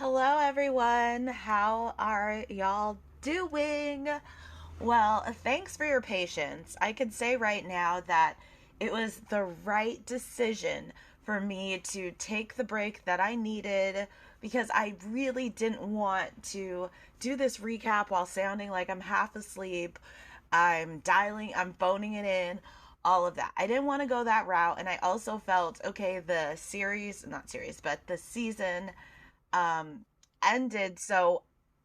Hello, everyone. How are y'all doing? Well, thanks for your patience. I could say right now that it was the right decision for me to take the break that I needed because I really didn't want to do this recap while sounding like I'm half asleep. I'm phoning it in, all of that. I didn't want to go that route. And I also felt, okay, not series, but the season um, ended. So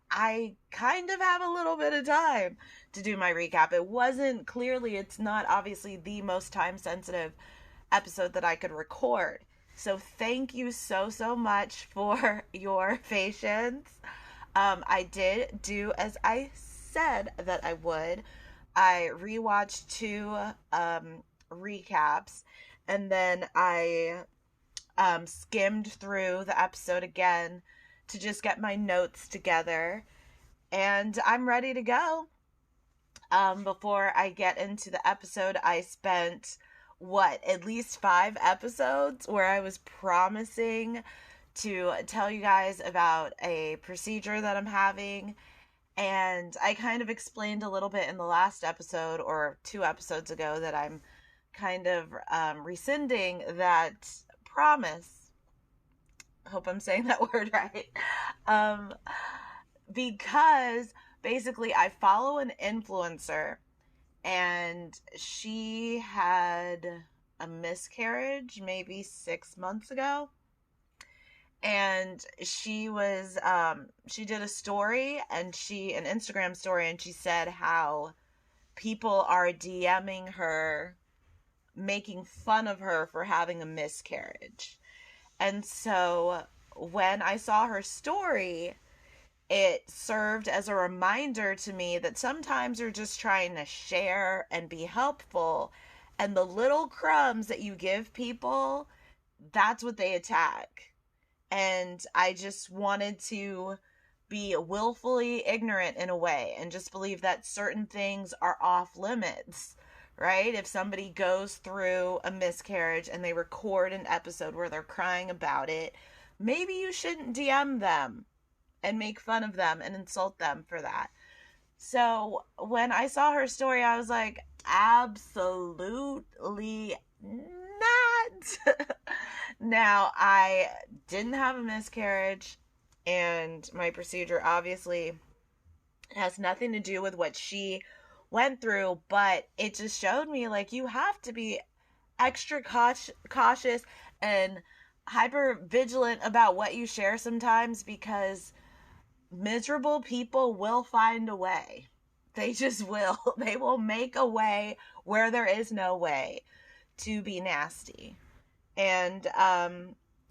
I kind of have a little bit of time to do my recap. It's not obviously the most time sensitive episode that I could record. So thank you so much for your patience. I did do as I said that I would. I rewatched two recaps, and then I skimmed through the episode again to just get my notes together. And I'm ready to go. Before I get into the episode, I spent at least 5 episodes where I was promising to tell you guys about a procedure that I'm having. And I kind of explained a little bit in the last episode or 2 episodes ago that I'm kind of rescinding that promise. Hope I'm saying that word right. Um, because basically I follow an influencer and she had a miscarriage maybe 6 months ago. And she did a story and an Instagram story, and she said how people are DMing her, making fun of her for having a miscarriage. And so when I saw her story, it served as a reminder to me that sometimes you're just trying to share and be helpful. And the little crumbs that you give people, that's what they attack. And I just wanted to be willfully ignorant in a way and just believe that certain things are off limits, right? If somebody goes through a miscarriage and they record an episode where they're crying about it, maybe you shouldn't DM them and make fun of them and insult them for that. So when I saw her story, I was like, absolutely not. Now, I didn't have a miscarriage, and my procedure obviously has nothing to do with what she went through, but it just showed me like you have to be extra cautious and hyper vigilant about what you share sometimes, because miserable people will find a way. They just will. They will make a way where there is no way to be nasty. And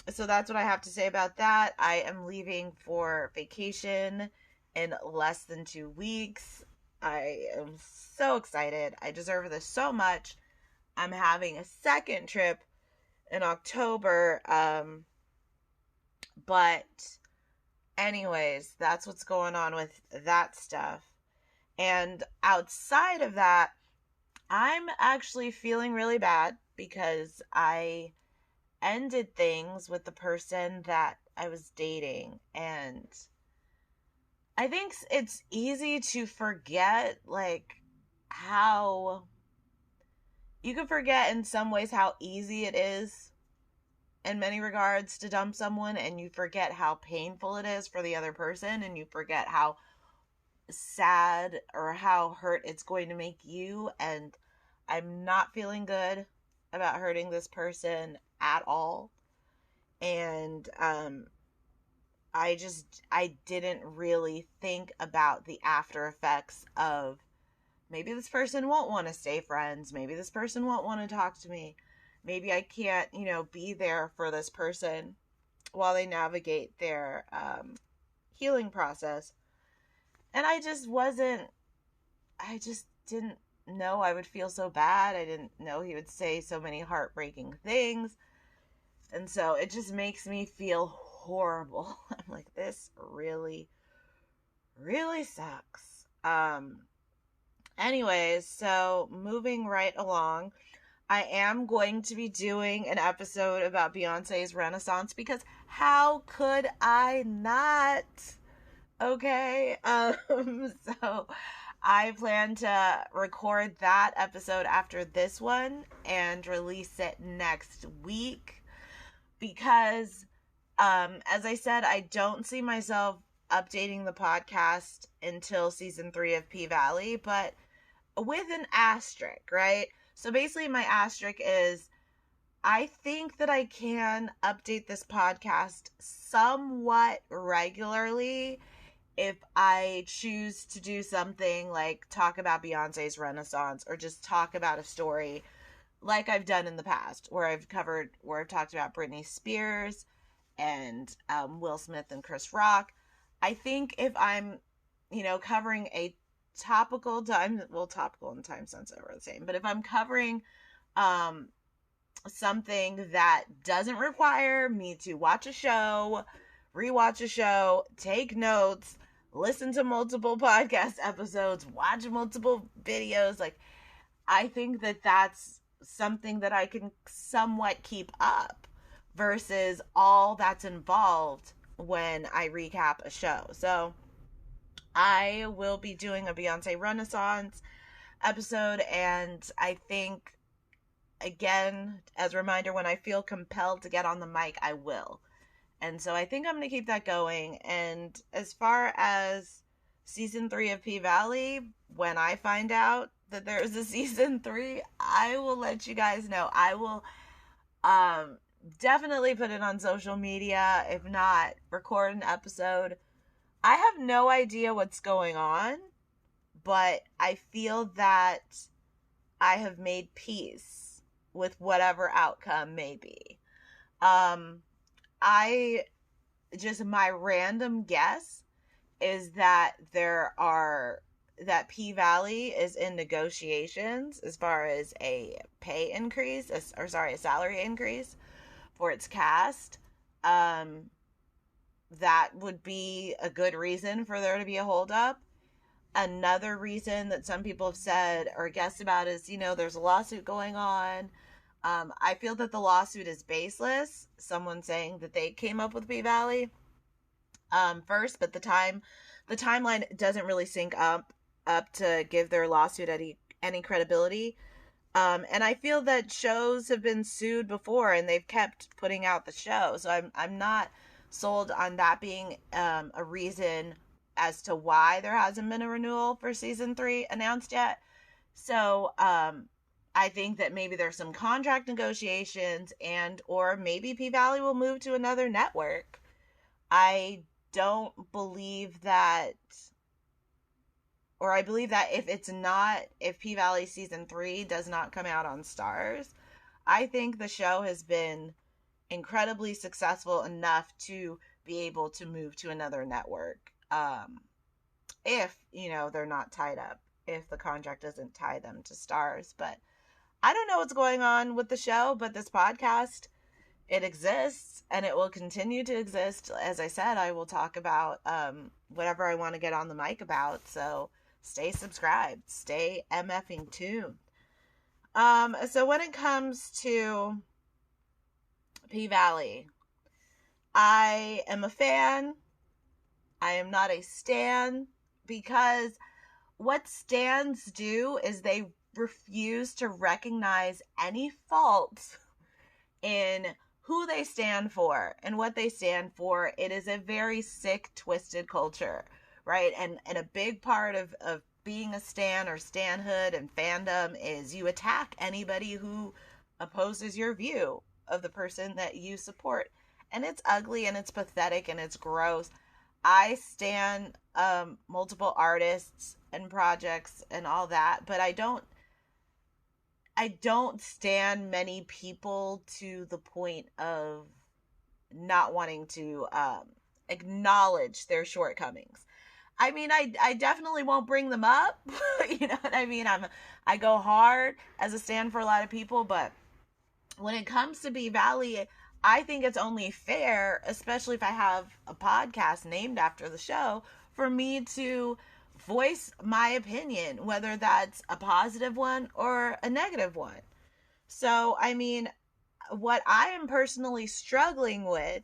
so that's what I have to say about that. I am leaving for vacation in less than 2 weeks. I am so excited. I deserve this so much. I'm having a second trip in October. But anyways, that's what's going on with that stuff. And outside of that, I'm actually feeling really bad because I ended things with the person that I was dating. And I think it's easy to forget, like, how you can forget in some ways how easy it is in many regards to dump someone, and you forget how painful it is for the other person, and you forget how sad or how hurt it's going to make you. And I'm not feeling good about hurting this person at all. And I didn't really think about the after effects of maybe this person won't want to stay friends, maybe this person won't want to talk to me, maybe I can't, be there for this person while they navigate their healing process. And I just didn't know I would feel so bad. I didn't know he would say so many heartbreaking things. And so it just makes me feel horrible. I'm like, this really, really sucks. Anyways, so moving right along, I am going to be doing an episode about Beyonce's Renaissance because How could I not? Okay. So I plan to record that episode after this one and release it next week because as I said, I don't see myself updating the podcast until season 3 of P Valley, but with an asterisk, right? So basically my asterisk is I think that I can update this podcast somewhat regularly if I choose to do something like talk about Beyonce's Renaissance or just talk about a story like I've done in the past where I've talked about Britney Spears and Will Smith and Chris Rock. I think if I'm, covering a topical and time sensitive are the same, but if I'm covering um, something that doesn't require me to watch a show, rewatch a show, take notes, listen to multiple podcast episodes, watch multiple videos, like I think that that's something that I can somewhat keep up versus all that's involved when I recap a show. So I will be doing a Beyonce Renaissance episode, and I think, again, as a reminder, when I feel compelled to get on the mic, I will. And so I think I'm going to keep that going. And as far as season 3 of P Valley, when I find out that there is a season 3, I will let you guys know. I will definitely put it on social media. If not, record an episode. I have no idea what's going on, but I feel that I have made peace with whatever outcome may be. My random guess is that that P Valley is in negotiations as far as a a salary increase for its cast. That would be a good reason for there to be a holdup. Another reason that some people have said or guessed about is, there's a lawsuit going on. I feel that the lawsuit is baseless. Someone saying that they came up with P Valley first, but the timeline doesn't really sync up to give their lawsuit any credibility. And I feel that shows have been sued before, and they've kept putting out the show. So I'm not sold on that being a reason as to why there hasn't been a renewal for season 3 announced yet. So I think that maybe there's some contract negotiations or maybe P Valley will move to another network. I don't believe that, or I believe that if P Valley season 3 does not come out on Stars, I think the show has been incredibly successful enough to be able to move to another network. If, they're not tied up, if the contract doesn't tie them to Stars. But I don't know what's going on with the show, but this podcast, it exists and it will continue to exist. As I said, I will talk about whatever I want to get on the mic about. So stay subscribed, stay MFing tuned. So when it comes to P Valley, I am a fan. I am not a stan, because what stans do is they refuse to recognize any faults in who they stand for and what they stand for. It is a very sick, twisted culture, right? And a big part of being a stan or stanhood and fandom is you attack anybody who opposes your view of the person that you support. And it's ugly and it's pathetic and it's gross. I stan multiple artists and projects and all that, but I don't stan many people to the point of not wanting to acknowledge their shortcomings. I mean, I definitely won't bring them up. You know what I mean? I go hard as a stan for a lot of people, but when it comes to B Valley, I think it's only fair, especially if I have a podcast named after the show, for me to voice my opinion, whether that's a positive one or a negative one. So, I mean, what I am personally struggling with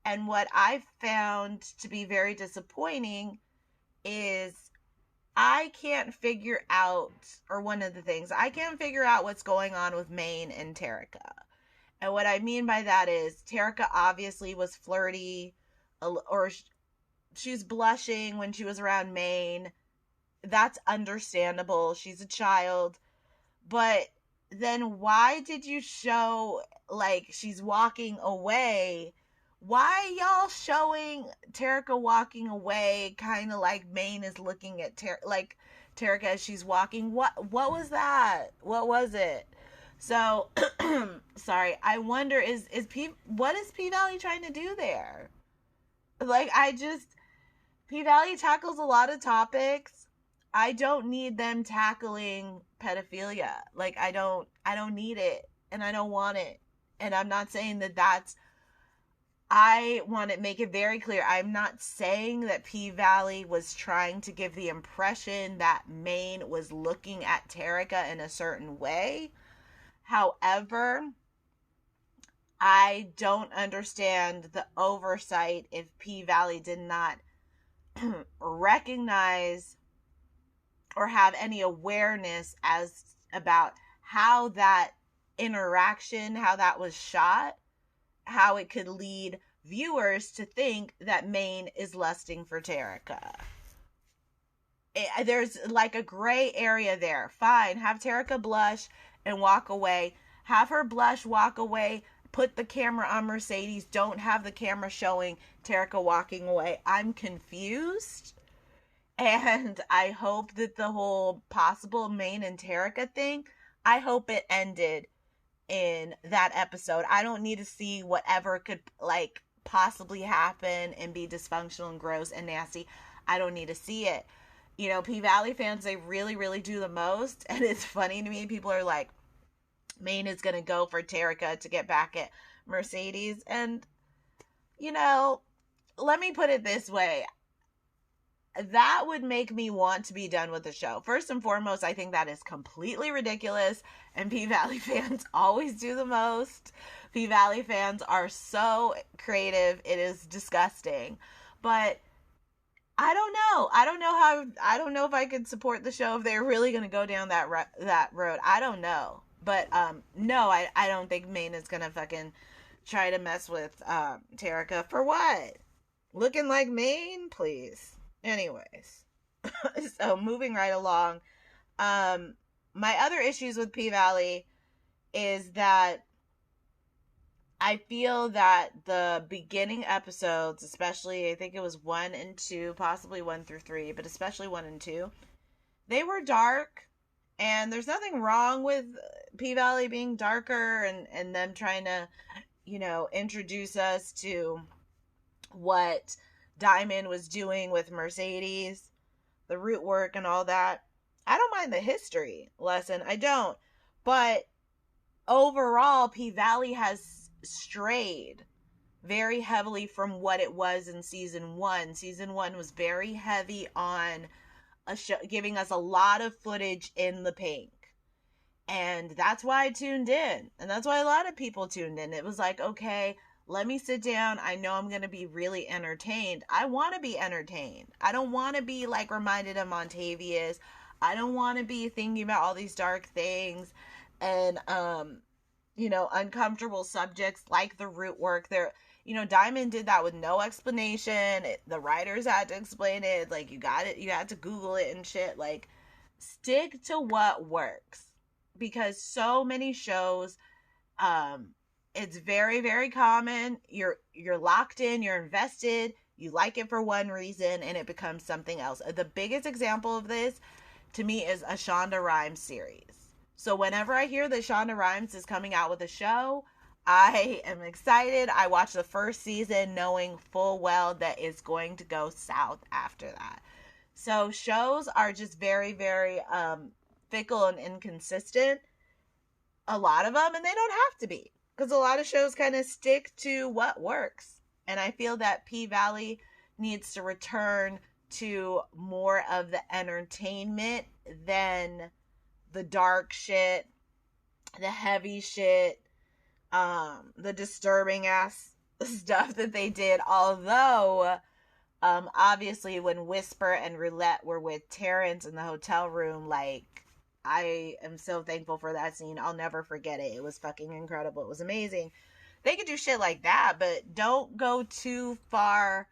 And what I found to be very disappointing is I can't figure out, or one of the things, I can't figure out what's going on with Maine and Terica. And what I mean by that is Terica obviously was flirty, or she was blushing when she was around Maine. That's understandable. She's a child. But then why did you show like she's walking away? Why y'all showing Terica walking away kind of like Maine is looking at like Terica as she's walking? What was that? What was it? So sorry. I wonder what is P Valley trying to do there? Like P Valley tackles a lot of topics. I don't need them tackling pedophilia. Like I don't need it, and I don't want it. And I'm not saying that I want to make it very clear. I'm not saying that P Valley was trying to give the impression that Maine was looking at Terica in a certain way. However, I don't understand the oversight if P Valley did not recognize or have any awareness as about how that interaction, how that was shot, how it could lead viewers to think that Maine is lusting for Terica. There's like a gray area there. Fine, have Terica blush and walk away. Have her blush, walk away, put the camera on Mercedes. Don't have the camera showing Terica walking away. I'm confused. And I hope that the whole possible Maine and Terica thing, I hope it ended in that episode. I don't need to see whatever could like possibly happen and be dysfunctional and gross and nasty. I don't need to see it. You know, P Valley fans, they really, really do the most. And it's funny to me. People are like, Maine is going to go for Terica to get back at Mercedes. And, you know, let me put it this way. That would make me want to be done with the show. First and foremost, I think that is completely ridiculous, and P Valley fans always do the most. P Valley fans are so creative, it is disgusting. But I don't know. I don't know if I could support the show if they're really going to go down that road. I don't know. But no, I don't think Maine is going to fucking try to mess with Terica. For what? Looking like Maine? Please. Anyways, so moving right along, my other issues with P Valley is that I feel that the beginning episodes, especially I think it was 1 and 2, possibly 1 through 3, but especially 1 and 2, they were dark, and there's nothing wrong with P Valley being darker and them trying to, you know, introduce us to what Diamond was doing with Mercedes, the root work and all that. I don't mind the history lesson. I don't. But overall, P Valley has strayed very heavily from what it was in season 1. Season 1 was very heavy on a show, giving us a lot of footage in the pink. And that's why I tuned in. And that's why a lot of people tuned in. It was like, okay, let me sit down. I know I'm going to be really entertained. I want to be entertained. I don't want to be like reminded of Montavious. I don't want to be thinking about all these dark things and, you know, uncomfortable subjects like the root work. There, you know, Diamond did that with no explanation. The writers had to explain it. Like, you got it. You had to Google it and shit. Like, stick to what works. Because so many shows, it's very, very common. You're locked in, you're invested, you like it for one reason, and it becomes something else. The biggest example of this, to me, is a Shonda Rhimes series. So whenever I hear that Shonda Rhimes is coming out with a show, I am excited. I watch the first season knowing full well that it's going to go south after that. So shows are just very, very fickle and inconsistent. A lot of them, and they don't have to be. Because a lot of shows kind of stick to what works. And I feel that P Valley needs to return to more of the entertainment than the dark shit, the heavy shit, the disturbing ass stuff that they did. Although, obviously, when Whisper and Roulette were with Terrence in the hotel room, like, I am so thankful for that scene. I'll never forget it. It was fucking incredible. It was amazing. They could do shit like that, but don't go too far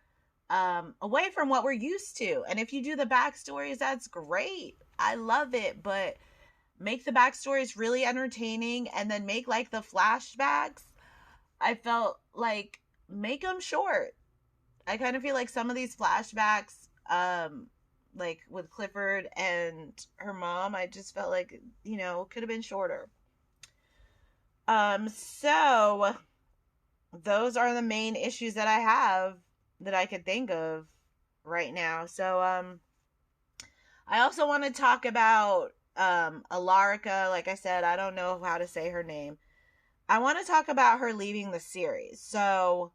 away from what we're used to. And if you do the backstories, that's great. I love it, but make the backstories really entertaining, and then make like the flashbacks. I felt like make them short. I kind of feel like some of these flashbacks, like with Clifford and her mom, I just felt like, could have been shorter. So those are the main issues that I have that I could think of right now. So, I also want to talk about, Alarica. Like I said, I don't know how to say her name. I want to talk about her leaving the series. So,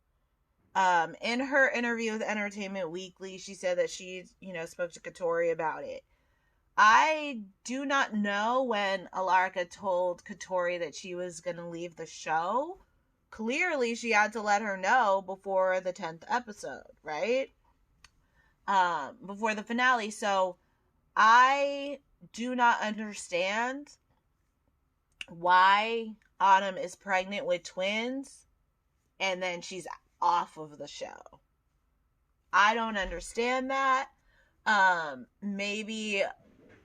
in her interview with Entertainment Weekly, she said that she, spoke to Katori about it. I do not know when Alarica told Katori that she was going to leave the show. Clearly, she had to let her know before the 10th episode, right? Before the finale. So, I do not understand why Autumn is pregnant with twins and then she's off of the show. I don't understand that. Maybe,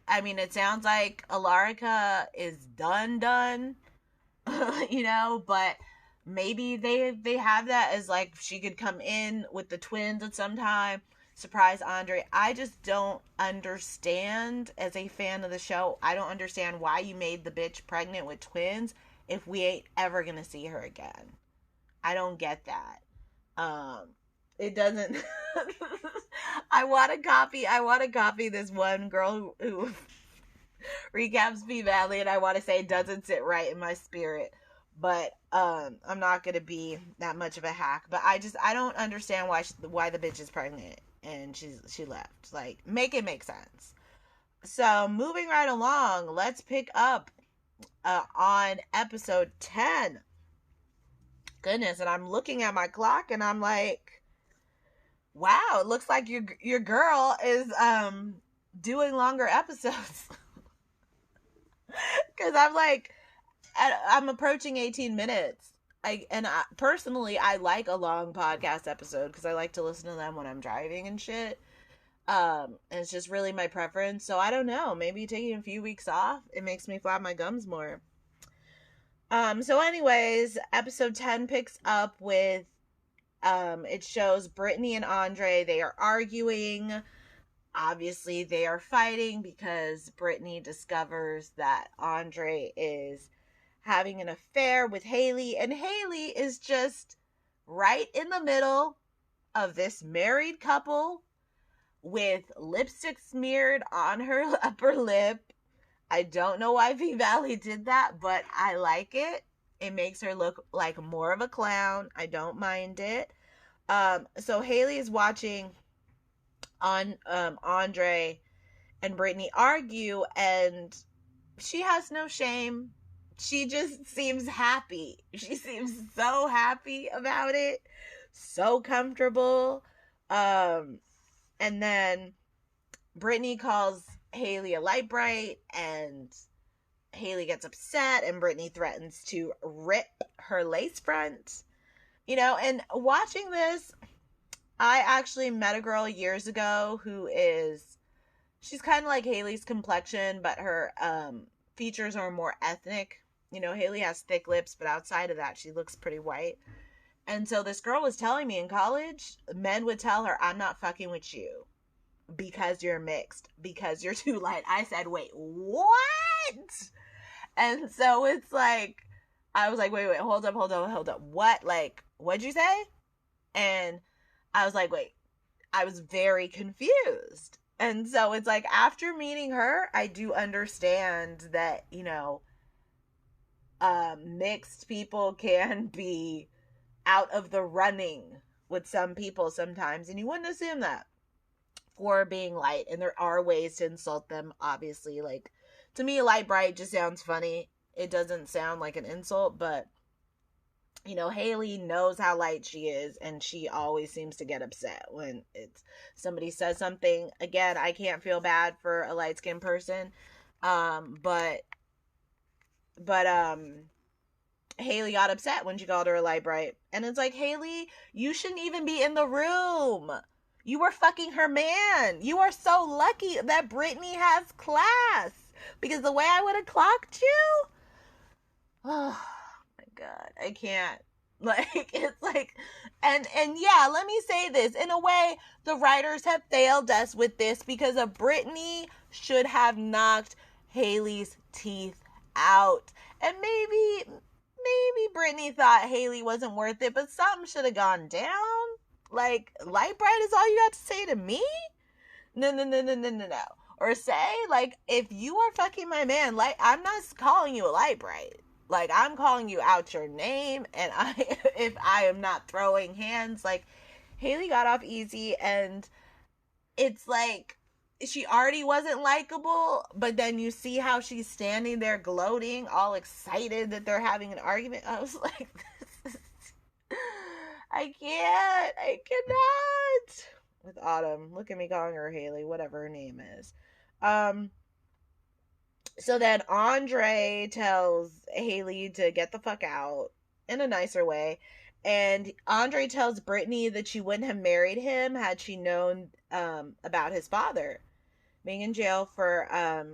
it sounds like Alarica is done, but maybe they have that as like she could come in with the twins at some time, surprise Andre. I just don't understand, as a fan of the show, I don't understand why you made the bitch pregnant with twins if we ain't ever gonna see her again. I don't get that. It doesn't. I want to copy this one girl who recaps me badly, and I want to say it doesn't sit right in my spirit. But I'm not gonna be that much of a hack. But I don't understand why the bitch is pregnant and she left. Like, make it make sense. So moving right along, let's pick up on episode 10. Goodness, and I'm looking at my clock and I'm like, wow, it looks like your girl is doing longer episodes. Because I'm like, I'm approaching 18 minutes. Personally, I like a long podcast episode because I like to listen to them when I'm driving and shit. And it's just really my preference. So I don't know. Maybe taking a few weeks off, it makes me flap my gums more. So anyways, episode 10 picks up with, it shows Brittany and Andre. They are arguing. Obviously, they are fighting because Brittany discovers that Andre is having an affair with Haley, and Haley is just right in the middle of this married couple with lipstick smeared on her upper lip. I don't know why V Valley did that, but I like it. It makes her look like more of a clown. I don't mind it. So Haley is watching on Andre and Brittany argue, and she has no shame. She just seems happy. She seems so happy about it, so comfortable. And then Brittany calls Haley a light bright, and Haley gets upset, and Brittany threatens to rip her lace front. And watching this, I actually met a girl years ago she's kind of like Haley's complexion, but her features are more ethnic. Haley has thick lips, but outside of that, she looks pretty white. And so this girl was telling me in college, men would tell her, I'm not fucking with you because you're mixed, because you're too light. I said, wait, what? And so it's like, I was like, wait, hold up. What? Like, what'd you say? And I was like, wait, I was very confused. And so it's like, after meeting her, I do understand that, mixed people can be out of the running with some people sometimes. And you wouldn't assume that for being light. And there are ways to insult them, obviously. Like, to me, light bright just sounds funny. It doesn't sound like an insult, but You know, Haley knows how light she is, and she always seems to get upset when it's somebody says something. Again, I can't feel bad for a light skinned person. But Haley got upset when she called her a light bright. And it's like, Haley, you shouldn't even be in the room. You were fucking her man. You are so lucky that Brittany has class. Because the way I would have clocked you, oh my God, I can't. Like, it's like, and yeah, let me say this. In a way, the writers have failed us with this because of Brittany should have knocked Haley's teeth out. And maybe Brittany thought Haley wasn't worth it, but something should have gone down. Like, light bright is all you got to say to me? No. Or say, like, if you are fucking my man, like, I'm not calling you a light bright. Like, I'm calling you out your name, and if I am not throwing hands, like, Haley got off easy, and it's like, she already wasn't likable, but then you see how she's standing there gloating, all excited that they're having an argument. I was like, I cannot. With Autumn, look at me calling her Haley, whatever her name is. So then Andre tells Haley to get the fuck out in a nicer way. And Andre tells Brittany that she wouldn't have married him had she known about his father being in jail for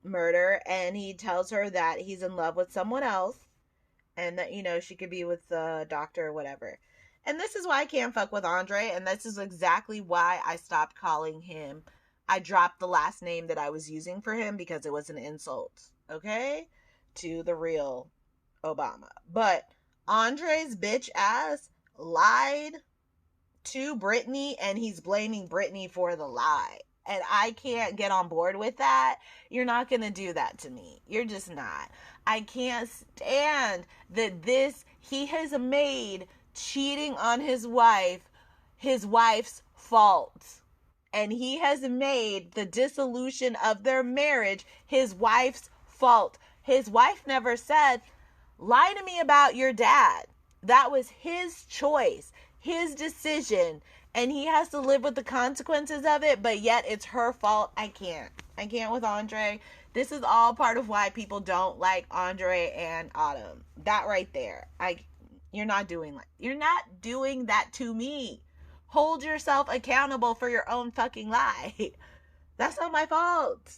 murder. And he tells her that he's in love with someone else and that, you know, she could be with the doctor or whatever. And this is why I can't fuck with Andre. And this is exactly why I stopped calling him. I dropped the last name that I was using for him because it was an insult, okay, to the real Obama. But Andre's bitch ass lied to Brittany, and he's blaming Brittany for the lie. And I can't get on board with that. You're not going to do that to me. You're just not. I can't stand that he has made cheating on his wife's fault. And he has made the dissolution of their marriage his wife's fault. His wife never said, lie to me about your dad. That was his choice, his decision. And he has to live with the consequences of it, but yet it's her fault. I can't with Andre. This is all part of why people don't like Andre and Autumn. That right there. You're not doing that to me. Hold yourself accountable for your own fucking lie. That's not my fault.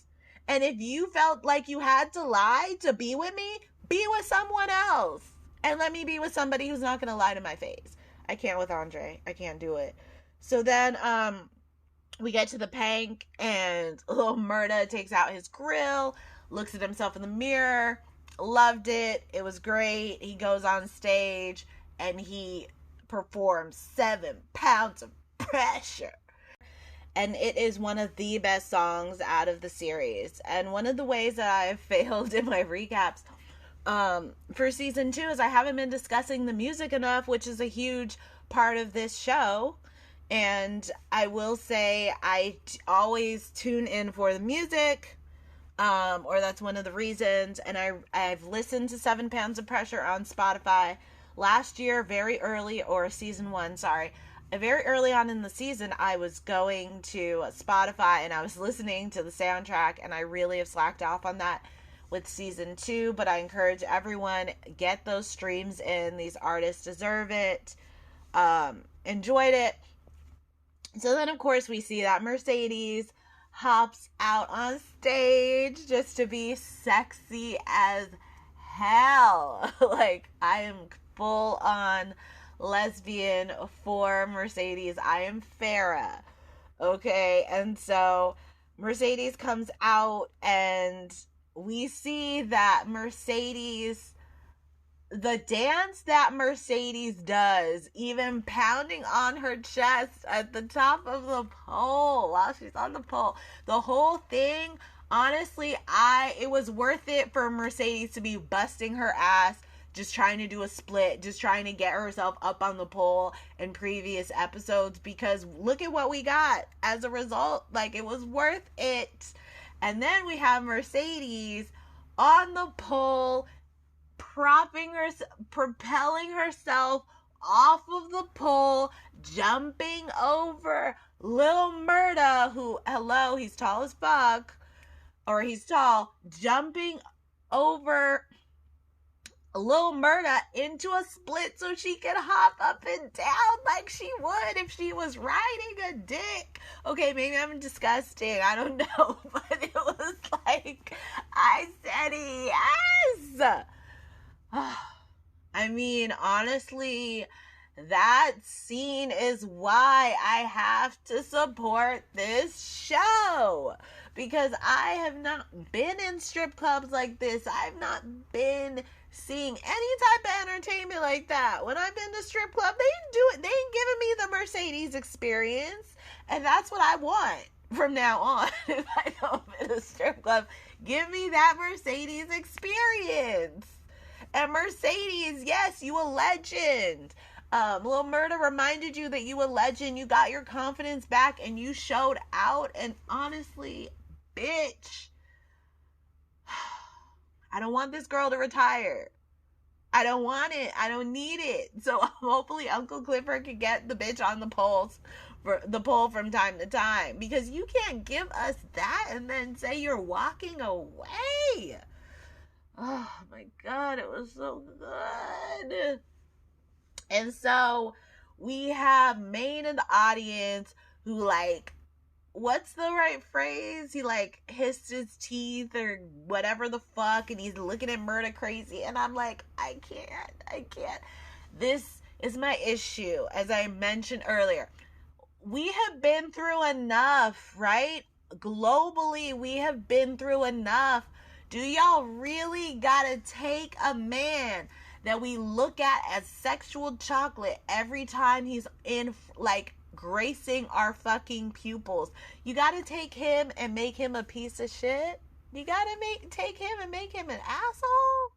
And if you felt like you had to lie to be with me, be with someone else. And let me be with somebody who's not going to lie to my face. I can't with Andre. I can't do it. So then we get to the Pank, and little Murda takes out his grill, looks at himself in the mirror, loved it. It was great. He goes on stage, and he performs 7 pounds of pressure. And it is one of the best songs out of the series. And one of the ways that I've failed in my recaps for season 2 is I haven't been discussing the music enough, which is a huge part of this show. And I will say I always tune in for the music, or that's one of the reasons. And I've listened to 7 Pounds of Pressure on Spotify last year, very early on in the season. I was going to Spotify and I was listening to the soundtrack, and I really have slacked off on that with season 2, but I encourage everyone, get those streams in. These artists deserve it. Enjoyed it. So then, of course, we see that Mercedes hops out on stage just to be sexy as hell. Like, I am full on lesbian for Mercedes. I am Farrah. Okay, and so Mercedes comes out, and we see that the dance that Mercedes does, even pounding on her chest at the top of the pole while she's on the pole, the whole thing, honestly, it was worth it for Mercedes to be busting her ass, just trying to do a split, just trying to get herself up on the pole in previous episodes, because look at what we got as a result. Like, it was worth it. And then we have Mercedes on the pole propelling herself off of the pole, jumping over Lil Murda, who, hello, he's tall as fuck, or he's tall, jumping over Lil Murda into a split so she could hop up and down like she would if she was riding a dick. Okay, maybe I'm disgusting. I don't know. But it was like, I said yes. I mean, honestly, that scene is why I have to support this show. Because I have not been in strip clubs like this. I've not been seeing any type of entertainment like that. When I've been to strip club, they ain't giving me the Mercedes experience. And that's what I want from now on. If I go to a strip club, give me that Mercedes experience. And Mercedes, yes, you a legend. Lil Murda reminded you that you a legend. You got your confidence back and you showed out. And honestly, bitch, I don't want this girl to retire. I don't want it. I don't need it. So hopefully Uncle Clifford can get the bitch on the pole from time to time. Because you can't give us that and then say you're walking away. Oh my God, it was so good. And so we have Maine in the audience who, like, what's the right phrase? He, like, hissed his teeth or whatever the fuck, and he's looking at Murda crazy. And I'm like, I can't. This is my issue, as I mentioned earlier. We have been through enough, right? Globally, we have been through enough. Do y'all really gotta take a man that we look at as sexual chocolate every time he's in, like, gracing our fucking pupils? You gotta take him and make him a piece of shit? You gotta take him and make him an asshole?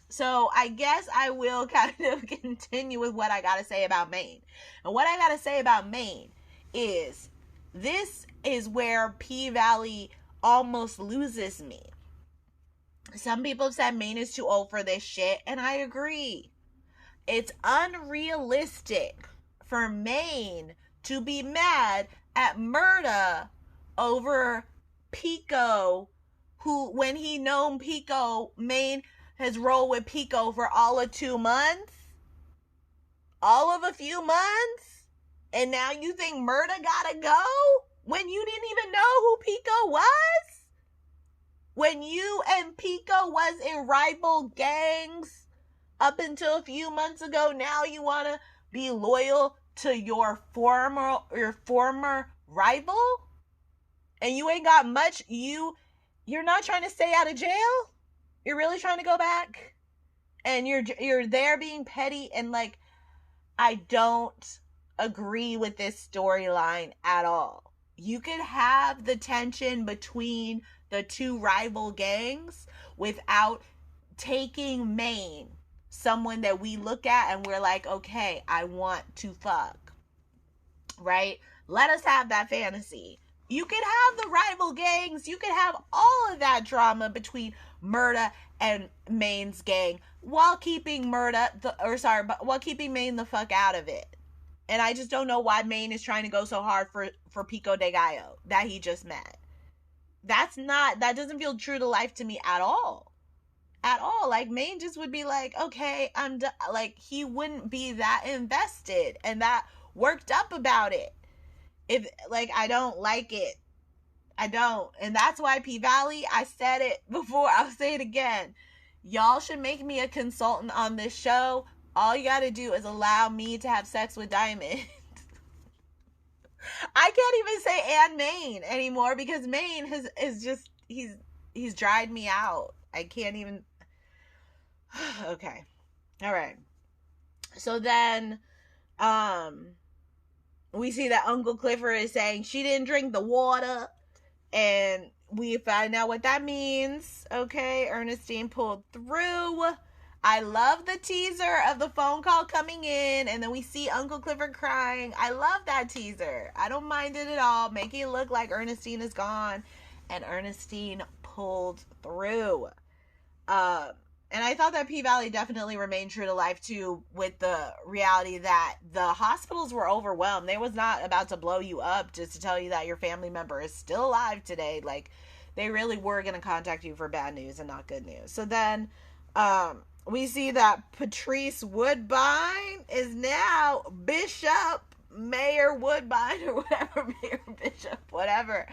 So I guess I will kind of continue with what I gotta say about Maine. And what I gotta say about Maine is, this is where P-Valley almost loses me. Some people have said Maine is too old for this shit, and I agree. It's unrealistic for Maine to be mad at Murda over Pico, who, when he known Pico, Maine has rolled with Pico for all of 2 months? All of a few months? And now you think Murda gotta go? When you didn't even know who Pico was? When you and Pico was in rival gangs up until a few months ago, now you want to be loyal to your former rival? And you ain't got much, you're not trying to stay out of jail? You're really trying to go back? And you're there being petty, and, like, I don't agree with this storyline at all. You could have the tension between the two rival gangs without taking Maine, someone that we look at and we're like, okay, I want to fuck, right? Let us have that fantasy. You could have the rival gangs. You could have all of that drama between Murda and Maine's gang while keeping Maine the fuck out of it. And I just don't know why Maine is trying to go so hard for Pico de Gallo that he just met. That doesn't feel true to life to me at all. At all. Like, Maine just would be like, okay, I'm done. Like, he wouldn't be that invested and that worked up about it. If, like, I don't like it. I don't. And that's why P-Valley, I said it before, I'll say it again. Y'all should make me a consultant on this show. All you gotta do is allow me to have sex with Diamond. I can't even say and Maine anymore because Maine is just, he's dried me out. I can't even. Okay. All right. So then, we see that Uncle Clifford is saying she didn't drink the water, and we find out what that means. Okay, Ernestine pulled through. I love the teaser of the phone call coming in, and then we see Uncle Clifford crying. I love that teaser. I don't mind it at all, making it look like Ernestine is gone, and Ernestine pulled through. Um, and I thought that P-Valley definitely remained true to life too, with the reality that the hospitals were overwhelmed. They was not about to blow you up just to tell you that your family member is still alive today. Like, they really were going to contact you for bad news and not good news. So then we see that Patrice Woodbine is now Bishop, Mayor Woodbine, or whatever, Mayor Bishop, whatever.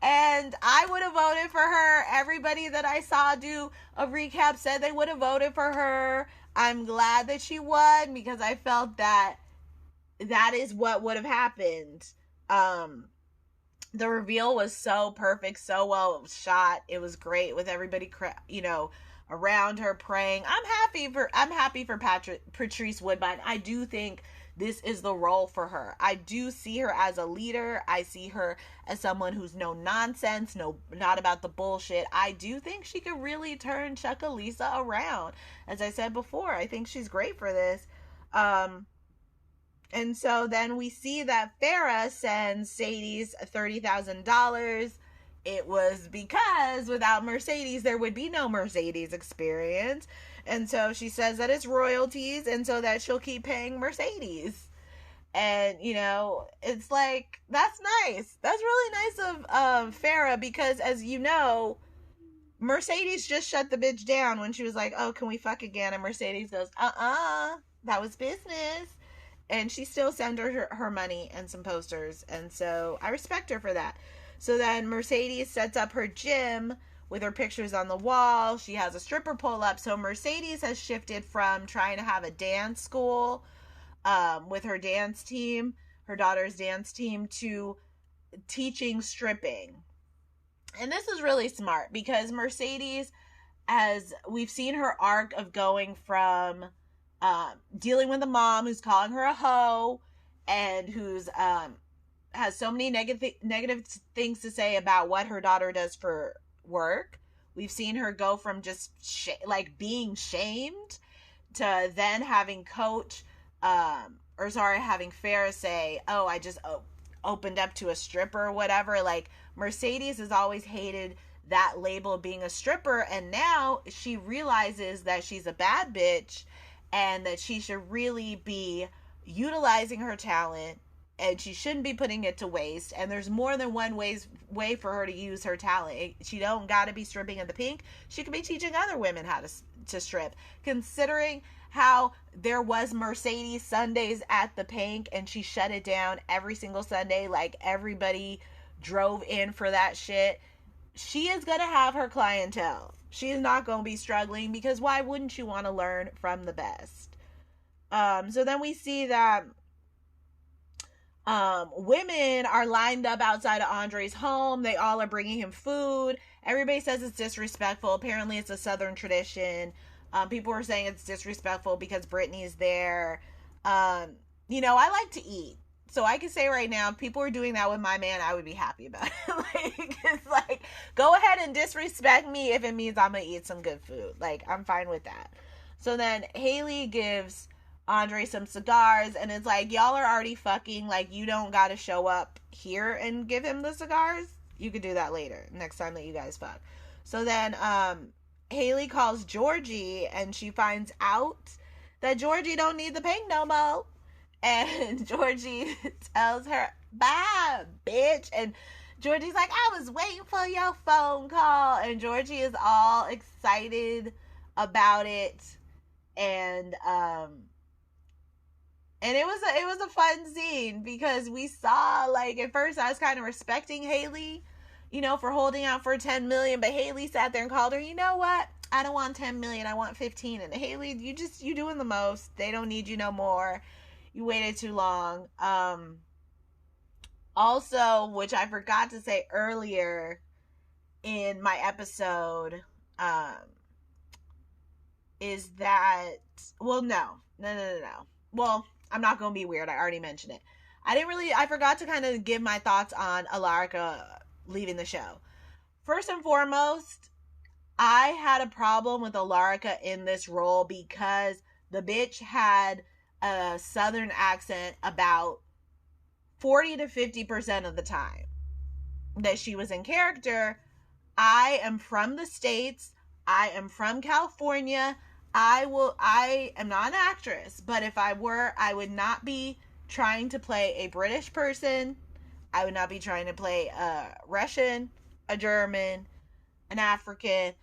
And I would have voted for her. Everybody that I saw do a recap said they would have voted for her. I'm glad that she won because I felt that that is what would have happened. The reveal was so perfect, so well shot. It was great with everybody, around her praying. I'm happy for Patrice Woodbine. I do think this is the role for her. I do see her as a leader. I see her as someone who's no nonsense, not about the bullshit. I do think she could really turn Chuckalisa around. As I said before, I think she's great for this. And so then we see that Farrah sends Sadie's $30,000. It was because without Mercedes, there would be no Mercedes experience. And so she says that it's royalties and so that she'll keep paying Mercedes. And, it's like, that's nice. That's really nice of Farrah because, as you know, Mercedes just shut the bitch down when she was like, oh, can we fuck again? And Mercedes goes, that was business. And she still sent her money and some posters. And so I respect her for that. So then Mercedes sets up her gym with her pictures on the wall. She has a stripper pull up. So Mercedes has shifted from trying to have a dance school with her dance team, her daughter's dance team, to teaching stripping. And this is really smart because Mercedes, as we've seen her arc of going from dealing with a mom who's calling her a hoe and who's has so many negative things to say about what her daughter does for work. We've seen her go from just being shamed to then having having Farrah say, oh, I just opened up to a stripper or whatever. Like, Mercedes has always hated that label of being a stripper, and now she realizes that she's a bad bitch and that she should really be utilizing her talent and she shouldn't be putting it to waste. And there's more than one way for her to use her talent. She don't got to be stripping in the pink. She could be teaching other women how to strip. Considering how there was Mercedes Sundays at the Pink and she shut it down every single Sunday, like everybody drove in for that shit. She is going to have her clientele. She is not going to be struggling because why wouldn't you want to learn from the best? So then we see that women are lined up outside of Andre's home. They all are bringing him food. Everybody says it's disrespectful. Apparently it's a Southern tradition. People were saying it's disrespectful because Brittany's there. I like to eat. So I can say right now, if people were doing that with my man, I would be happy about it. It's like, go ahead and disrespect me if it means I'm going to eat some good food. Like, I'm fine with that. So then Haley gives Andre some cigars, and it's like, y'all are already fucking. Like, you don't got to show up here and give him the cigars. You could do that later, next time that you guys fuck. So then Haley calls Georgie, and she finds out that Georgie don't need the pink no more. And Georgie tells her, bye, bitch. And Georgie's like, I was waiting for your phone call. And Georgie is all excited about it. And it was a fun scene because we saw, like, at first I was kind of respecting Haley, for holding out for 10 million. But Haley sat there and called her, you know what? I don't want 10 million. I want 15. And Haley, you doing the most. They don't need you no more. You waited too long. Also, which I forgot to say earlier in my episode, is that, well, no. Well, I'm not going to be weird. I already mentioned it. I forgot to kind of give my thoughts on Alarica leaving the show. First and foremost, I had a problem with Alarica in this role because the bitch had a Southern accent about 40 to 50% of the time that she was in character. I am from the States. I am from California. I am not an actress, but if I were, I would not be trying to play a British person. I would not be trying to play a Russian, a German, an African,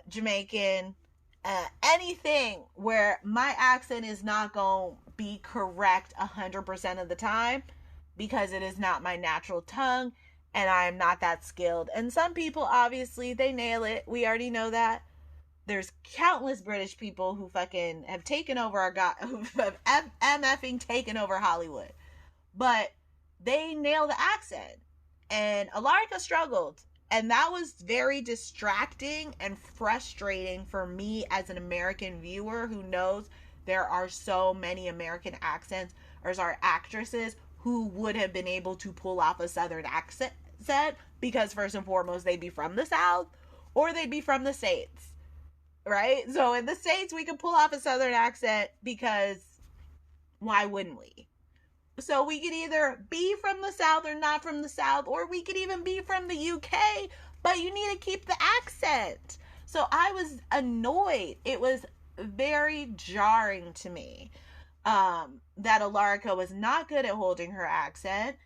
Jamaican, anything where my accent is not going to be correct 100% of the time because it is not my natural tongue and I am not that skilled. And some people, obviously, they nail it. We already know that. There's countless British people who fucking have taken over who have MFing taken over Hollywood. But they nail the accent. And Alarica struggled. And that was very distracting and frustrating for me as an American viewer who knows there are so many American accents, or sorry, actresses who would have been able to pull off a Southern accent because first and foremost, they'd be from the South or they'd be from the States. Right? So in the States, we can pull off a Southern accent because why wouldn't we? So we could either be from the South or not from the South, or we could even be from the UK, but you need to keep the accent. So I was annoyed. It was very jarring to me that Alarica was not good at holding her accent.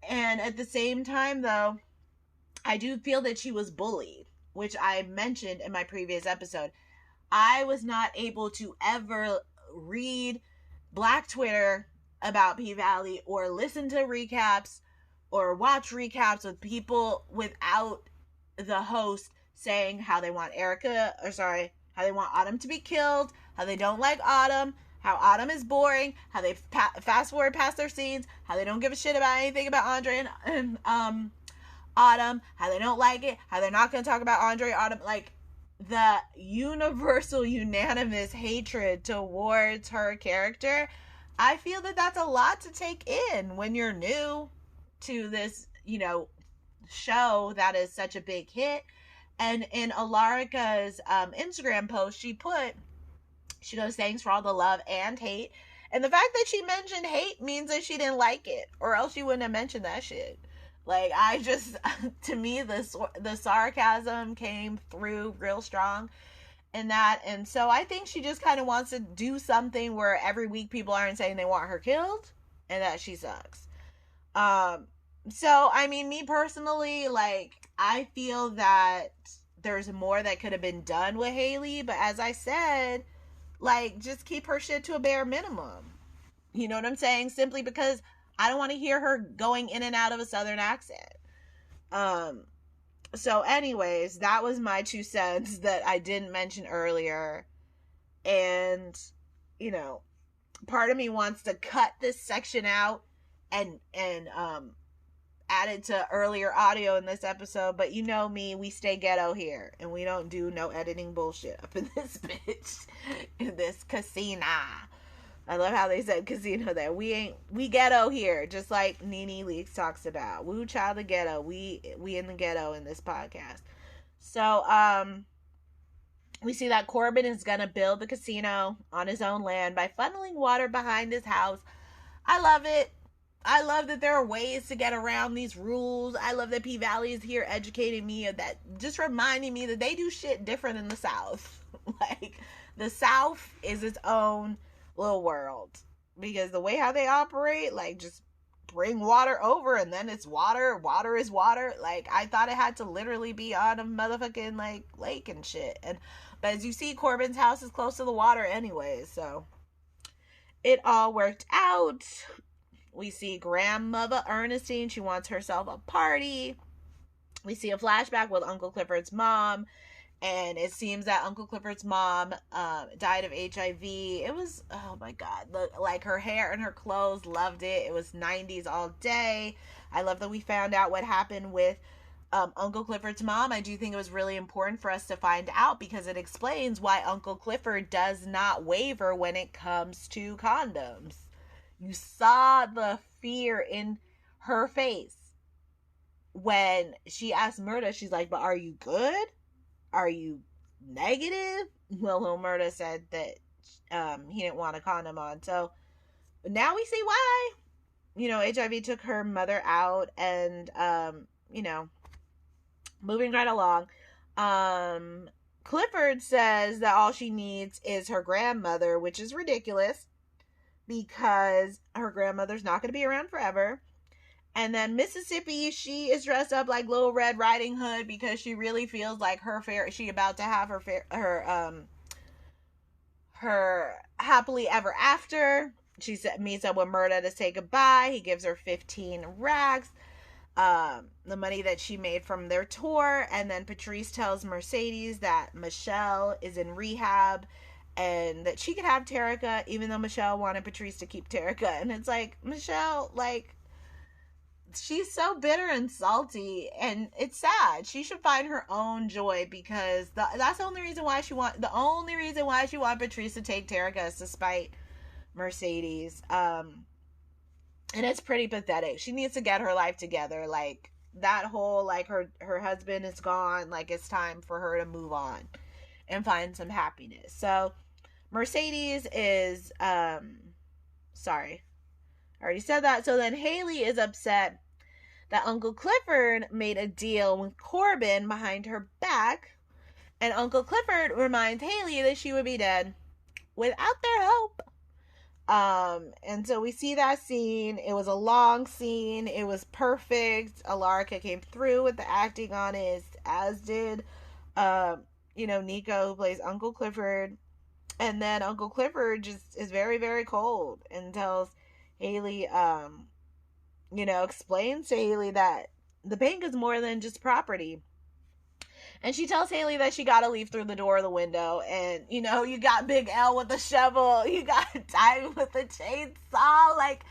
And at the same time, though, I do feel that she was bullied, which I mentioned in my previous episode. I was not able to ever read Black Twitter about P-Valley or listen to recaps or watch recaps with people without the host saying how they want how they want Autumn to be killed, how they don't like Autumn, how Autumn is boring, how they fast forward past their scenes, how they don't give a shit about anything about Andre and Autumn, how they don't like it, how they're not going to talk about Andre Autumn, like the universal unanimous hatred towards her character. I feel that that's a lot to take in when you're new to this, show that is such a big hit. And in Alarica's Instagram post, she goes, thanks for all the love and hate. And the fact that she mentioned hate means that she didn't like it, or else she wouldn't have mentioned that shit. Like, to me, the sarcasm came through real strong in that. And so I think she just kind of wants to do something where every week people aren't saying they want her killed and that she sucks. So, I mean, me personally, like, I feel that there's more that could have been done with Haley. But as I said, like, just keep her shit to a bare minimum. You know what I'm saying? Simply because I don't want to hear her going in and out of a Southern accent. So anyways, that was my 2 cents that I didn't mention earlier. And, part of me wants to cut this section out and add it to earlier audio in this episode. But you know me, we stay ghetto here. And we don't do no editing bullshit up in this bitch. In this casino. I love how they said casino there. We ghetto here, just like Nene Leakes talks about. Woo child of ghetto. We in the ghetto in this podcast. So we see that Corbin is gonna build the casino on his own land by funneling water behind his house. I love it. I love that there are ways to get around these rules. I love that P-Valley is here educating me of that, just reminding me that they do shit different in the South. Like, the South is its own little world, because the way how they operate, like, just bring water over and then it's water is water. Like, I thought it had to literally be on a motherfucking, like, lake and shit. But as you see, Corbin's house is close to the water anyway, so it all worked out. We see grandmother Ernestine. She wants herself a party. We see a flashback with Uncle Clifford's mom. And it seems that Uncle Clifford's mom died of HIV. It was, oh my God. Like, her hair and her clothes, loved it. It was 90s all day. I love that we found out what happened with Uncle Clifford's mom. I do think it was really important for us to find out, because it explains why Uncle Clifford does not waver when it comes to condoms. You saw the fear in her face when she asked Murda, she's like, but are you good? Are you negative? Well, Murda said that he didn't want a condom on. So now we see why. HIV took her mother out, and, moving right along. Clifford says that all she needs is her grandmother, which is ridiculous because her grandmother's not going to be around forever. And then Mississippi, she is dressed up like Little Red Riding Hood because she really feels like she about to have her happily ever after. She meets up with Murda to say goodbye. He gives her 15 rags, the money that she made from their tour. And then Patrice tells Mercedes that Michelle is in rehab and that she could have Terica, even though Michelle wanted Patrice to keep Terica. And it's like, Michelle, like, she's so bitter and salty, and it's sad. She should find her own joy because that's the only reason why she want Patrice to take Terica is to spite Mercedes. And it's pretty pathetic. She needs to get her life together. Like, that whole, like, her husband is gone. Like, it's time for her to move on and find some happiness. So Mercedes is sorry, I already said that. So then Haley is upset that Uncle Clifford made a deal with Corbin behind her back, and Uncle Clifford reminds Haley that she would be dead without their help. And so we see that scene. It was a long scene. It was perfect. Alarica came through with the acting on it, as did Nico, who plays Uncle Clifford. And then Uncle Clifford just is very, very cold and tells Haley, explains to Haley that the bank is more than just property. And she tells Haley that she gotta leave through the door or the window. And, you got Big L with the shovel. You got Diamond with the chainsaw. Like,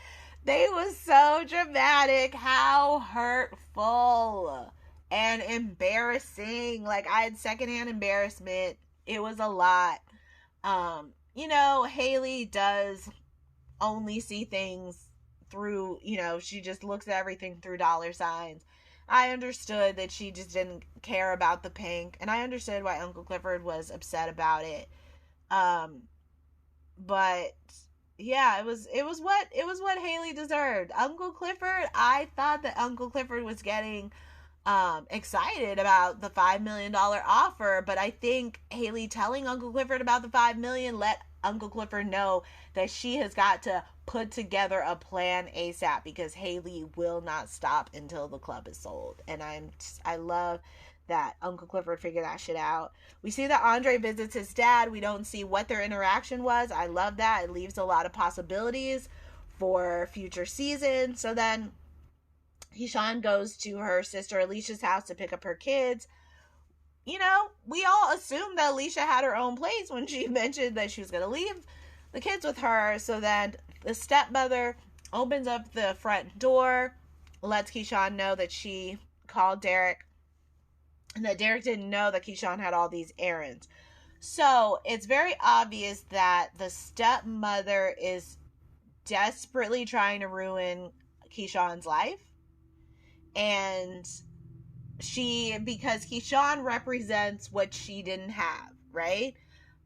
they was so dramatic. How hurtful and embarrassing. Like, I had secondhand embarrassment. It was a lot. Haley does only see things through, she just looks at everything through dollar signs. I understood that she just didn't care about the pink, and I understood why Uncle Clifford was upset about it. But yeah, it was what Haley deserved. Uncle Clifford, I thought that Uncle Clifford was getting excited about the $5 million offer, but I think Haley telling Uncle Clifford about the $5 million let Uncle Clifford know that she has got to put together a plan ASAP, because Haley will not stop until the club is sold. And I love that Uncle Clifford figured that shit out. We see that Andre visits his dad. We don't see what their interaction was. I love that. It leaves a lot of possibilities for future seasons. So then Keyshawn goes to her sister Alicia's house to pick up her kids. We all assumed that Alicia had her own place when she mentioned that she was going to leave the kids with her. So then the stepmother opens up the front door, lets Keyshawn know that she called Derek, and that Derek didn't know that Keyshawn had all these errands. So it's very obvious that the stepmother is desperately trying to ruin Keyshawn's life. And because Keyshawn represents what she didn't have, right?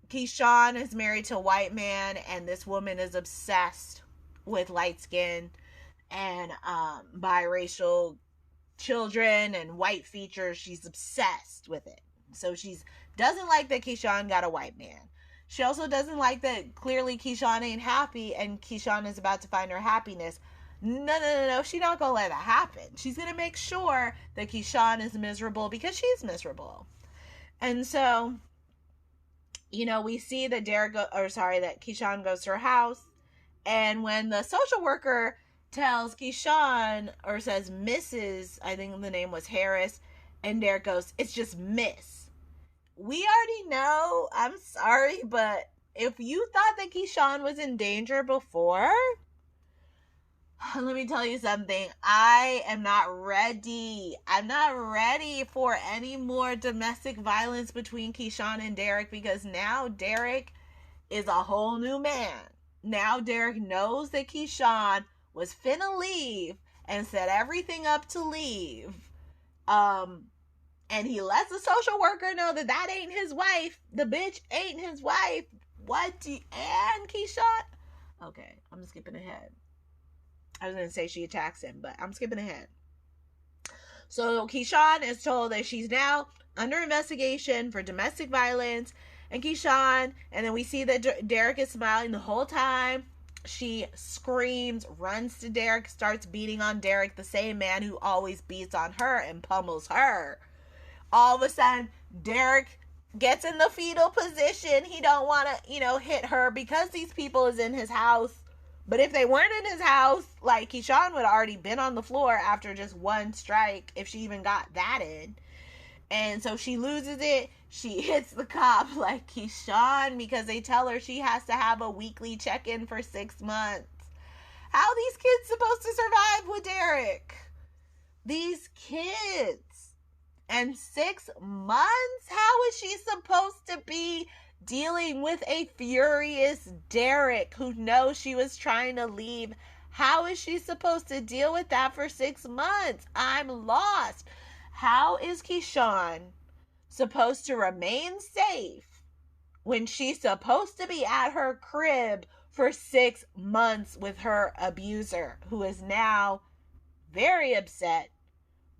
Keyshawn is married to a white man, and this woman is obsessed with light skin and biracial children and white features. She's obsessed with it. So she doesn't like that Keyshawn got a white man. She also doesn't like that clearly Keyshawn ain't happy and Keyshawn is about to find her happiness. No. She's not going to let that happen. She's going to make sure that Keyshawn is miserable because she's miserable. And so, we see that that Keyshawn goes to her house. And when the social worker tells Keyshawn, or says Mrs., I think the name was Harris, and Derek goes, it's just Miss. We already know, I'm sorry, but if you thought that Keyshawn was in danger before, let me tell you something. I am not ready. I'm not ready for any more domestic violence between Keyshawn and Derek, because now Derek is a whole new man. Now Derek knows that Keyshawn was finna leave and set everything up to leave. And he lets the social worker know that that ain't his wife. The bitch ain't his wife. And Keyshawn? Okay, I'm skipping ahead. I was going to say she attacks him, but I'm skipping ahead. So Keyshawn is told that she's now under investigation for domestic violence. And Keyshawn, and then we see that Derek is smiling the whole time. She screams, runs to Derek, starts beating on Derek, the same man who always beats on her and pummels her. All of a sudden, Derek gets in the fetal position. He don't want to, hit her because these people is in his house. But if they weren't in his house, like, Keyshawn would have already been on the floor after just one strike, if she even got that in. And so she loses it. She hits the cop like Keyshawn because they tell her she has to have a weekly check-in for 6 months. How are these kids supposed to survive with Derek? These kids. And 6 months? How is she supposed to be dealing with a furious Derek who knows she was trying to leave? How is she supposed to deal with that for 6 months? I'm lost. How is Keyshawn supposed to remain safe when she's supposed to be at her crib for 6 months with her abuser, who is now very upset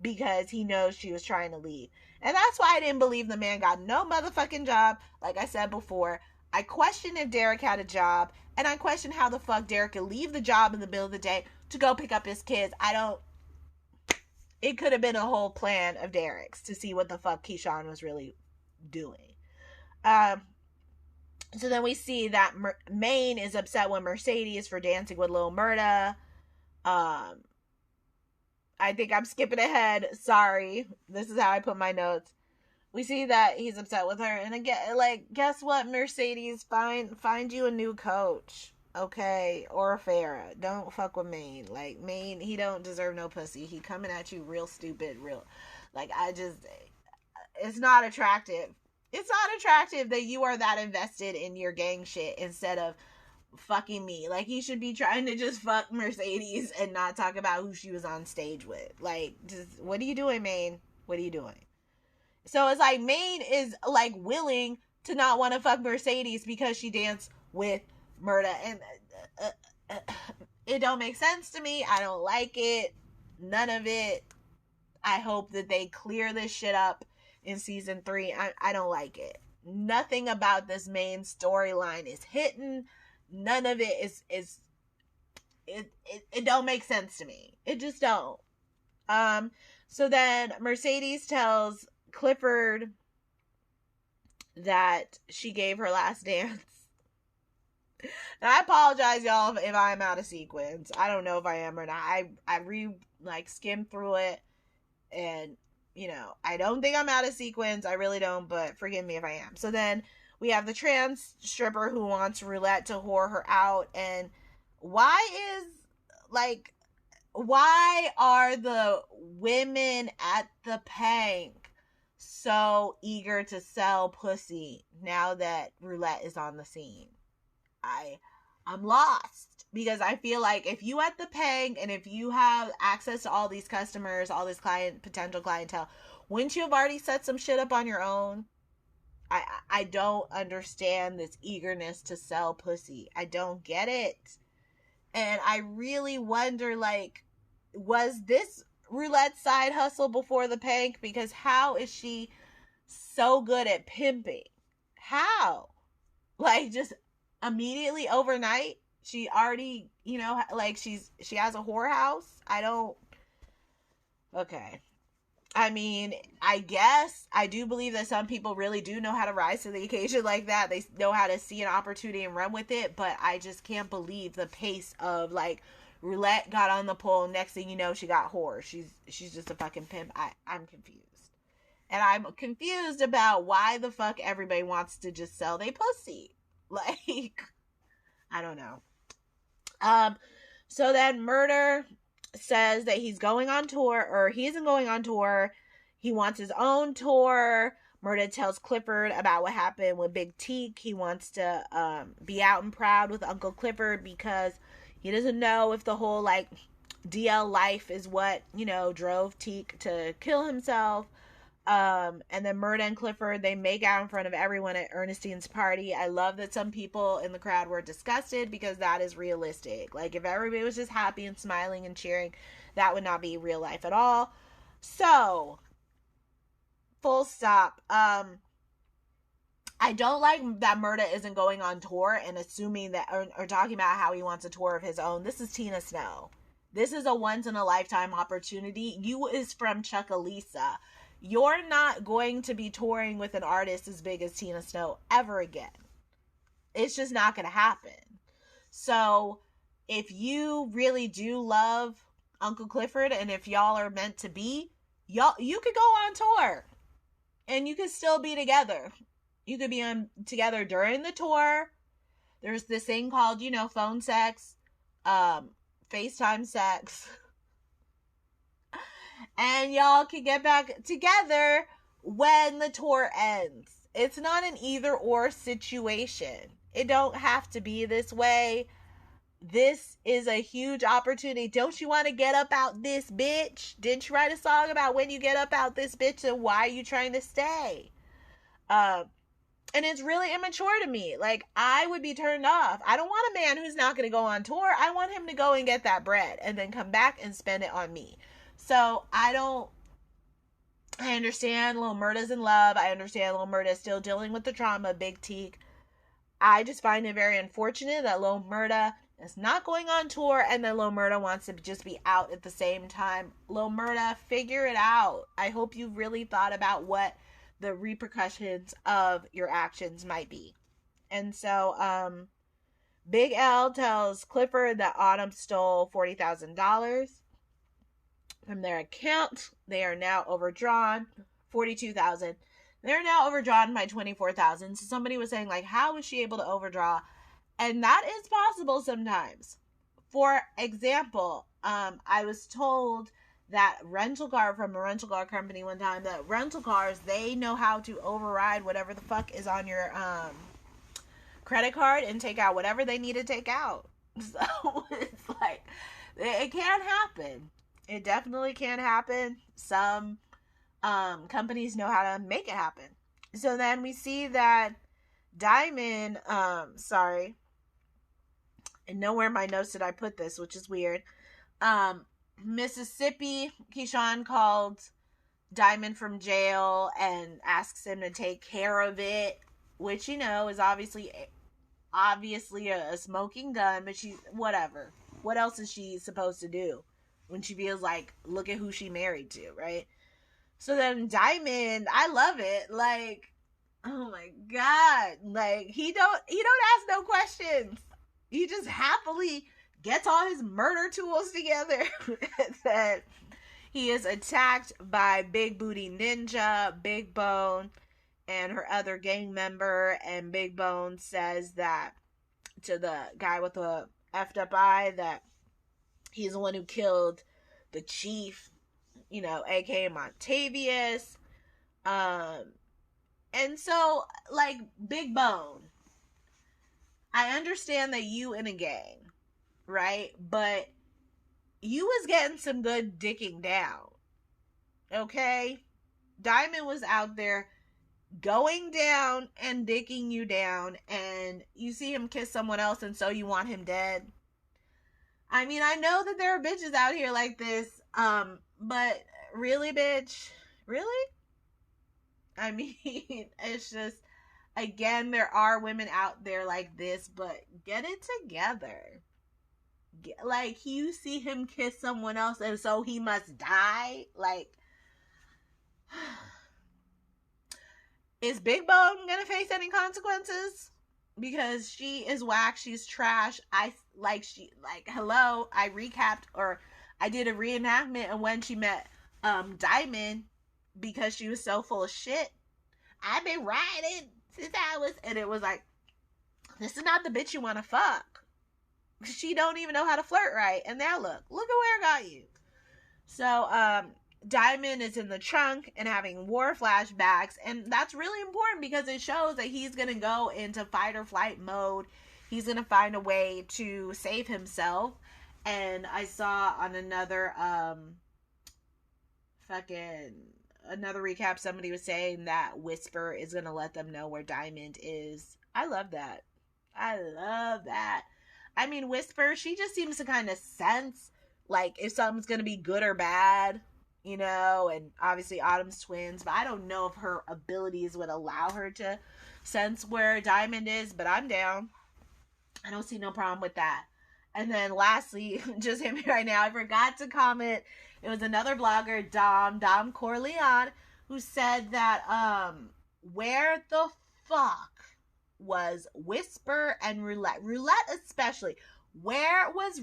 because he knows she was trying to leave? And that's why I didn't believe the man got no motherfucking job. Like I said before, I questioned if Derek had a job, and I questioned how the fuck Derek could leave the job in the middle of the day to go pick up his kids. It could have been a whole plan of Derek's to see what the fuck Keyshawn was really doing. So then we see that Maine is upset with Mercedes for dancing with Lil Murda. I think I'm skipping ahead. Sorry. This is how I put my notes. We see that he's upset with her. And again, like, guess what, Mercedes? Find you a new coach. Okay? Or a Farrah. Don't fuck with Maine. Like, Maine, he don't deserve no pussy. He coming at you real stupid, it's not attractive. It's not attractive that you are that invested in your gang shit instead of fucking me. Like, he should be trying to just fuck Mercedes and not talk about who she was on stage with. Like, just, what are you doing, Maine? What are you doing? So it's like Maine is like willing to not want to fuck Mercedes because she danced with Murda, and it don't make sense to me. I don't like it. None of it. I hope that they clear this shit up in season 3. I don't like it. Nothing about this main storyline is hitting. None of it is it don't make sense to me. It just don't. So then Mercedes tells Clifford that she gave her last dance. And I apologize, y'all, if I'm out of sequence. I don't know if I am or not. I skimmed through it, and I don't think I'm out of sequence. I really don't, but forgive me if I am. So then we have the trans stripper who wants Roulette to whore her out. And why are the women at the Pank so eager to sell pussy now that Roulette is on the scene? I'm lost, because I feel like if you at the Pank and if you have access to all these customers, all this potential clientele, wouldn't you have already set some shit up on your own? I don't understand this eagerness to sell pussy. I don't get it. And I really wonder, like, was this Roulette side hustle before the Pank? Because how is she so good at pimping? How? Like, just immediately overnight she already, she has a whorehouse? Okay. I mean, I guess I do believe that some people really do know how to rise to the occasion like that. They know how to see an opportunity and run with it, but I just can't believe the pace of, like, Roulette got on the pole, next thing you know, she got whore. She's just a fucking pimp. I'm confused. And I'm confused about why the fuck everybody wants to just sell their pussy. Like, I don't know. So then Murder says that he's going on tour, or he isn't going on tour. He wants his own tour. Murder tells Clifford about what happened with Big Teak. He wants to be out and proud with Uncle Clifford because he doesn't know if the whole, like, DL life is what, drove Teak to kill himself. And then Murda and Clifford, they make out in front of everyone at Ernestine's party. I love that some people in the crowd were disgusted, because that is realistic. Like, if everybody was just happy and smiling and cheering, that would not be real life at all. So, Full stop. I don't like that Murda isn't going on tour and assuming that, or talking about how he wants a tour of his own. This is Tina Snow. This is a once in a lifetime opportunity. You is from Chuckalisa. You're not going to be touring with an artist as big as Tina Snow ever again. It's just not going to happen. So if you really do love Uncle Clifford and if y'all are meant to be, you could go on tour and you could still be together. You could be together during the tour. There's this thing called, phone sex, FaceTime sex. And y'all can get back together when the tour ends. It's not an either or situation. It don't have to be this way. This is a huge opportunity. Don't you want to get up out this bitch? Didn't you write a song about when you get up out this bitch and why are you trying to stay? And it's really immature to me. Like, I would be turned off. I don't want a man who's not going to go on tour. I want him to go and get that bread and then come back and spend it on me. So I understand Lil Murda's in love. I understand Lil Murda's still dealing with the trauma of Big Teak. I just find it very unfortunate that Lil Murda is not going on tour and that Lil Murda wants to just be out at the same time. Lil Murda, figure it out. I hope you've really thought about what the repercussions of your actions might be. And so, Big L tells Clifford that Autumn stole $40,000 from their account. They are now overdrawn $42,000. They're now overdrawn by $24,000. So somebody was saying, like, how was she able to overdraw? And that is possible sometimes. For example, I was told that from a rental car company one time, that rental cars, they know how to override whatever the fuck is on your credit card and take out whatever they need to take out. So it's like, it can happen. It definitely can happen. Some companies know how to make it happen. So then we see that Diamond, and nowhere in my notes did I put this, which is weird. Mississippi, Keyshawn called Diamond from jail and asks him to take care of it, which, is obviously a smoking gun, but whatever. What else is she supposed to do when she feels like, look at who she married to, right? So then Diamond, I love it. Like, oh my God. Like, he don't ask no questions. He just happily gets all his murder tools together. And then he is attacked by Big Booty Ninja, Big Bone, and her other gang member. And Big Bone says that to the guy with the effed up eye that he's the one who killed the chief, aka Montavious. And so, like, Big Bone, I understand that you in a gang, right? But you was getting some good dicking down, okay? Diamond was out there going down and dicking you down, and you see him kiss someone else, and so you want him dead. I mean, I know that there are bitches out here like this, but really, bitch? Really? I mean, it's just, again, there are women out there like this, but get it together. Like, you see him kiss someone else, and so he must die? Like, is Big Bone gonna face any consequences? Because she is whack, she's trash. Hello, I recapped, or I did a reenactment of when she met Diamond, because she was so full of shit. I've been riding since and it was like, this is not the bitch you want to fuck. She don't even know how to flirt right. And now look at where it got you. So, Diamond is in the trunk and having war flashbacks, and that's really important because it shows that he's going to go into fight or flight mode. He's going to find a way to save himself. And I saw on another another recap, somebody was saying that Whisper is going to let them know where Diamond is. I love that. I mean, Whisper, she just seems to kind of sense, like, if something's going to be good or bad. you know, and obviously Autumn's twins, but I don't know if her abilities would allow her to sense where Diamond is, but I'm down. I don't see no problem with that. And then lastly, just hit me right now, I forgot to comment. It was another blogger, Dom Corleone, who said that where the fuck was Whisper and Roulette especially. Where was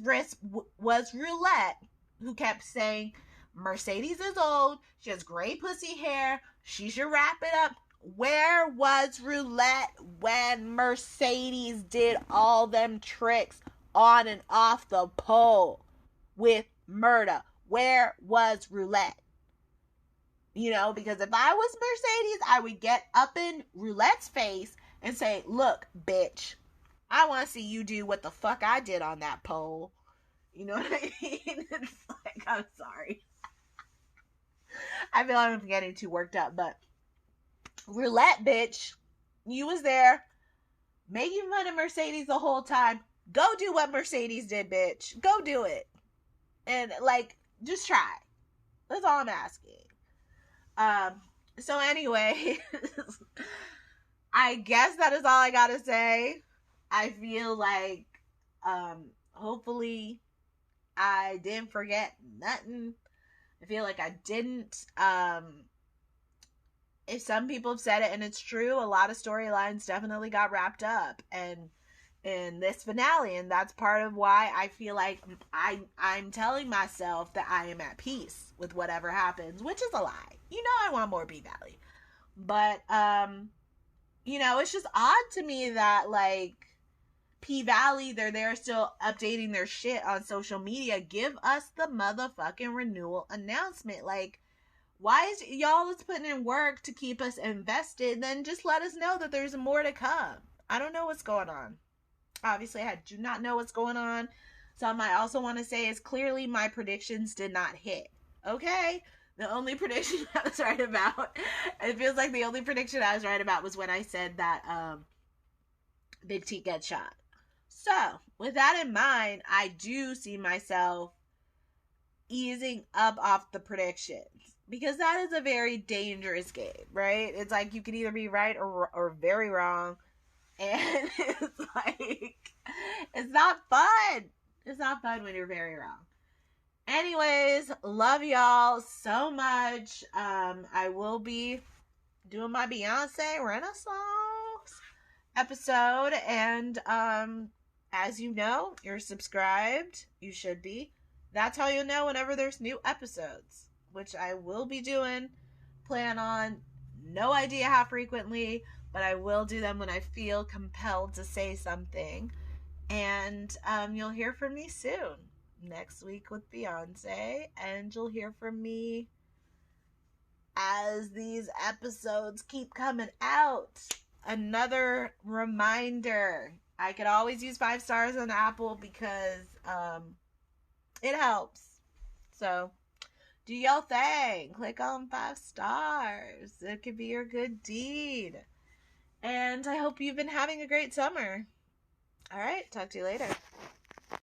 Roulette, who kept saying Mercedes is old, she has gray pussy hair, she should wrap it up. Where was Roulette when Mercedes did all them tricks on and off the pole with Murda? Where was Roulette? You know, because if I was Mercedes, I would get up in Roulette's face and say, look, bitch, I want to see you do what the fuck I did on that pole. You know what I mean? It's like, I'm sorry. I feel like I'm getting too worked up, but Roulette, bitch, you was there making fun of Mercedes the whole time. Go do what Mercedes did, bitch. Go do it. And, like, just try. That's all I'm asking. So anyway, I guess that is all I gotta say. I feel like, hopefully I didn't forget nothing. I feel like I didn't. If some people have said it and it's true, a lot of storylines definitely got wrapped up and in this finale, and that's part of why I feel like I'm telling myself that I am at peace with whatever happens, which is a lie. You know, I want more B Valley, but you know, it's just odd to me that, like, P Valley, they're still updating their shit on social media. Give us the motherfucking renewal announcement. Like, why is y'all is putting in work to keep us invested? Then just let us know that there's more to come. I don't know what's going on. Obviously, I do not know what's going on. Something I also want to say is clearly my predictions did not hit. Okay? The only prediction I was right about, it feels like the only prediction I was right about was when I said that Big T gets shot. So, with that in mind, I do see myself easing up off the predictions. Because that is a very dangerous game, right? It's like you can either be right or very wrong. And it's like, it's not fun. It's not fun when you're very wrong. Anyways, love y'all so much. I will be doing my Beyonce Renaissance episode. And as you know, you're subscribed. You should be. That's how you'll know whenever there's new episodes, which I will be doing. Plan on, no idea how frequently, but I will do them when I feel compelled to say something. And you'll hear from me soon. Next week with Beyonce. And you'll hear from me as these episodes keep coming out. Another reminder. I could always use 5 stars on Apple because it helps. So do your thing. Click on 5 stars. It could be your good deed. And I hope you've been having a great summer. All right. Talk to you later.